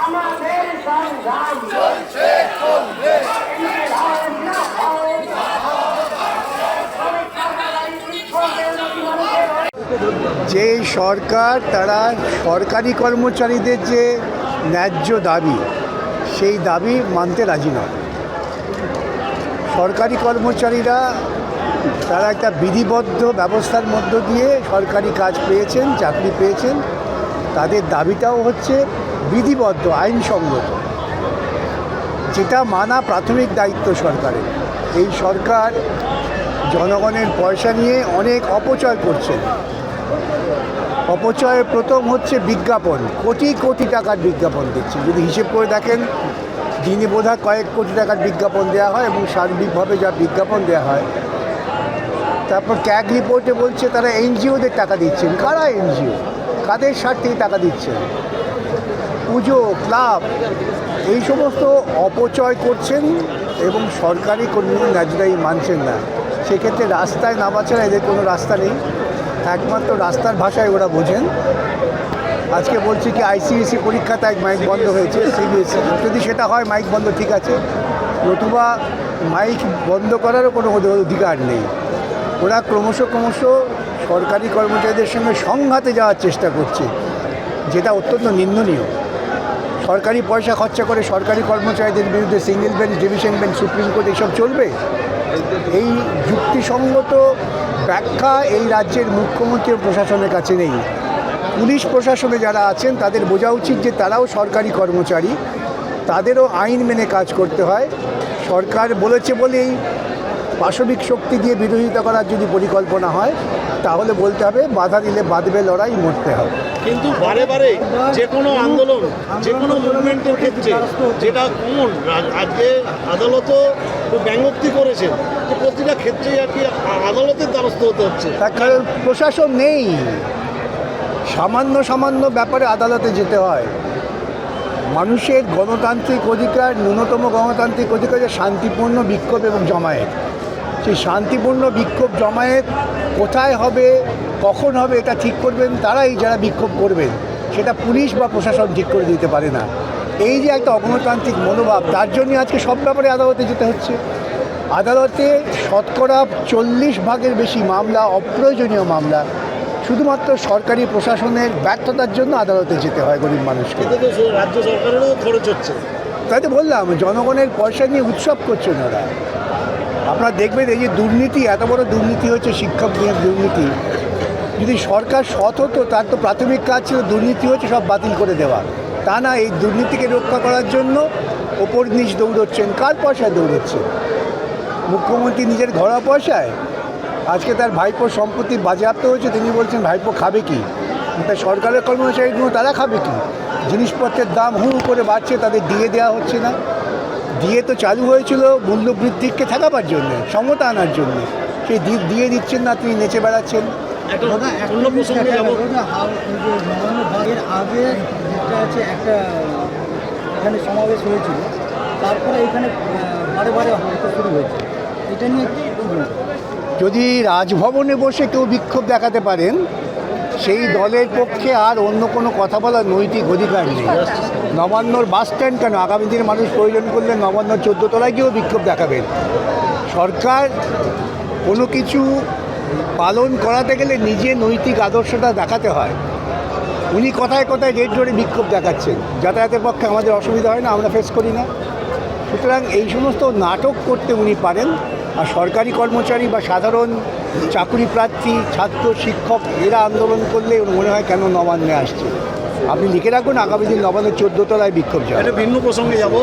আমাদের সংগ্রাম চলছে। যে সরকার তারা সরকারি কর্মচারীদের যে ন্যায্য দাবি সেই দাবি মানতে রাজি নয়। সরকারি কর্মচারীরা তারা একটা বিধিবদ্ধ ব্যবস্থার মধ্য দিয়ে সরকারি কাজ পেয়েছেন, চাকরি পেয়েছেন, তাদের দাবিটাও হচ্ছে বিধিবদ্ধ, আইনসঙ্গত, যেটা মানা প্রাথমিক দায়িত্ব সরকারের। এই সরকার জনগণের পয়সা নিয়ে অনেক অপচয় করছেন। অপচয়ের প্রথম হচ্ছে বিজ্ঞাপন, কোটি কোটি টাকার বিজ্ঞাপন দিচ্ছে। যদি হিসেব করে দেখেন দিনে বোধহয় কয়েক কোটি টাকার বিজ্ঞাপন দেওয়া হয় এবং সার্বিকভাবে যা বিজ্ঞাপন দেওয়া হয়। তারপর ক্যাগ রিপোর্টে বলছে তারা এনজিওদের টাকা দিচ্ছেন। কারা এনজিও? কাদের স্বার্থে টাকা দিচ্ছেন? পুজো, ক্লাব, এই সমস্ত অপচয় করছেন এবং সরকারি কর্মীদের ন্যায্যদায়ী মানছেন না। সেক্ষেত্রে রাস্তায় নামা ছাড়া এদের কোনো রাস্তা নেই, একমাত্র রাস্তার ভাষায় ওরা বোঝেন। আজকে বলছি কি আইসিএসসি পরীক্ষা তাই মাইক বন্ধ হয়েছে, সিবিএসসি। যদি সেটা হয় মাইক বন্ধ ঠিক আছে, নতুবা মাইক বন্ধ করারও কোনো অধিকার নেই। ওরা ক্রমশ সরকারি কর্মচারীদের সঙ্গে সংঘাতে যাওয়ার চেষ্টা করছে, যেটা অত্যন্ত নিন্দনীয়। সরকারি পয়সা খরচা করে সরকারি কর্মচারীদের বিরুদ্ধে single bench, division bench, supreme court এসব চলবে? এই যুক্তিসঙ্গত ব্যাখ্যা এই রাজ্যের মুখ্যমন্ত্রী ও প্রশাসনের কাছে নেই। পুলিশ প্রশাসনে যারা আছেন তাদের বোঝা উচিত যে তারাও সরকারি কর্মচারী, তাদেরও আইন মেনে কাজ করতে হয়। সরকার বলেছে বলেই পাশবিক শক্তি দিয়ে বিরোধিতা করার যদি পরিকল্পনা হয় তাহলে বলতে হবে বাধা দিলে বাঁধবে লড়াই, মরতে হবে। কিন্তু বারে বারে যে কোনো আন্দোলন, যে কোনো মুভমেন্টের ক্ষেত্রে যেটা কমন, আজকে আদালতও ব্যঙ্গোক্তি করেছেন যে প্রতিটা ক্ষেত্রেই আর কি আদালতের দ্বারস্থ হতে হচ্ছে। তার কারণ প্রশাসন নেই, সামান্য ব্যাপারে আদালতে যেতে হয়। মানুষের গণতান্ত্রিক অধিকার, ন্যূনতম গণতান্ত্রিক অধিকার যে শান্তিপূর্ণ বিক্ষোভ এবং জমায়েত। সেই শান্তিপূর্ণ বিক্ষোভ জমায়েত কোথায় হবে, কখন হবে, এটা ঠিক করবেন তারাই, যারা বিক্ষোভ করবেন। সেটা পুলিশ বা প্রশাসন ঠিক করে দিতে পারে না। এই যে একটা অগণতান্ত্রিক মনোভাব, তার জন্য আজকে সব ব্যাপারে আদালতে যেতে হচ্ছে। আদালতে 40% বেশি মামলা, অপ্রয়োজনীয় মামলা, শুধুমাত্র সরকারি প্রশাসনের ব্যর্থতার জন্য আদালতে যেতে হয় গরিব মানুষকে। রাজ্য সরকারেরও খরচ হচ্ছে। তাই তো বললাম, জনগণের পয়সা নিয়ে উৎসব করছেন ওরা। আপনারা দেখবেন এই যে দুর্নীতি, এত বড় দুর্নীতি হচ্ছে, শিক্ষক নিয়ে দুর্নীতি। যদি সরকার সৎ হতো, তার তো প্রাথমিক কাজ ছিল দুর্নীতি হচ্ছে সব বাতিল করে দেওয়া। তা না, এই দুর্নীতিকে রক্ষা করার জন্য ওপর নিচ দৌড়চ্ছেন। কার পয়সায় দৌড়চ্ছেন? মুখ্যমন্ত্রী নিজের ঘরোয়া পয়সায়। আজকে তার ভাইপোর সম্পত্তি বাজেয়াপ্ত হয়েছে, তিনি বলছেন ভাইপো খাবে কি? তাই সরকারের কর্মচারীগুলো তারা খাবে কি? জিনিসপত্রের দাম হু করে বাড়ছে, তাদের দিয়ে দেওয়া হচ্ছে না। দিয়ে তো চালু হয়েছিল মূল্যবৃদ্ধিকে ঠেকাবার জন্যে, সমতা আনার জন্য। সেই দিয়ে দিচ্ছেন না, তিনি নেচে বেড়াচ্ছেন। আগে যেটা আছে একটা এখানে সমাবেশ হয়েছিল, তারপরে এখানে বারে হতে শুরু হয়েছে। এটা নিয়ে যদি রাজভবনে বসে কেউ বিক্ষোভ দেখাতে পারেন, সেই দলের পক্ষে আর অন্য কোনো কথা বলার নৈতিক অধিকার নেই। নবান্নর বাস স্ট্যান্ড কেন, আগামী দিনে মানুষ প্রয়োজন করলে নবান্নর 14 তলায় গিয়েও বিক্ষোভ দেখাবেন। সরকার কোনো কিছু পালন করাতে গেলে নিজে নৈতিক আদর্শটা দেখাতে হয়। উনি কথায় রেড রোডে বিক্ষোভ দেখাচ্ছেন, যাতায়াতের পক্ষে আমাদের অসুবিধা হয় না, আমরা ফেস করি না। সুতরাং এই সমস্ত নাটক করতে উনি পারেন। আর সরকারি কর্মচারী বা সাধারণ চাকরি প্রার্থী, ছাত্র, শিক্ষক এরা আন্দোলন করলে মনে হয় কেন নবান্নে আসছে। আপনি লিখে রাখুন আগামী দিন নবান্নের 14 তলায় বিক্ষোভ যাবে। এটা ভিন্ন প্রসঙ্গে যাব।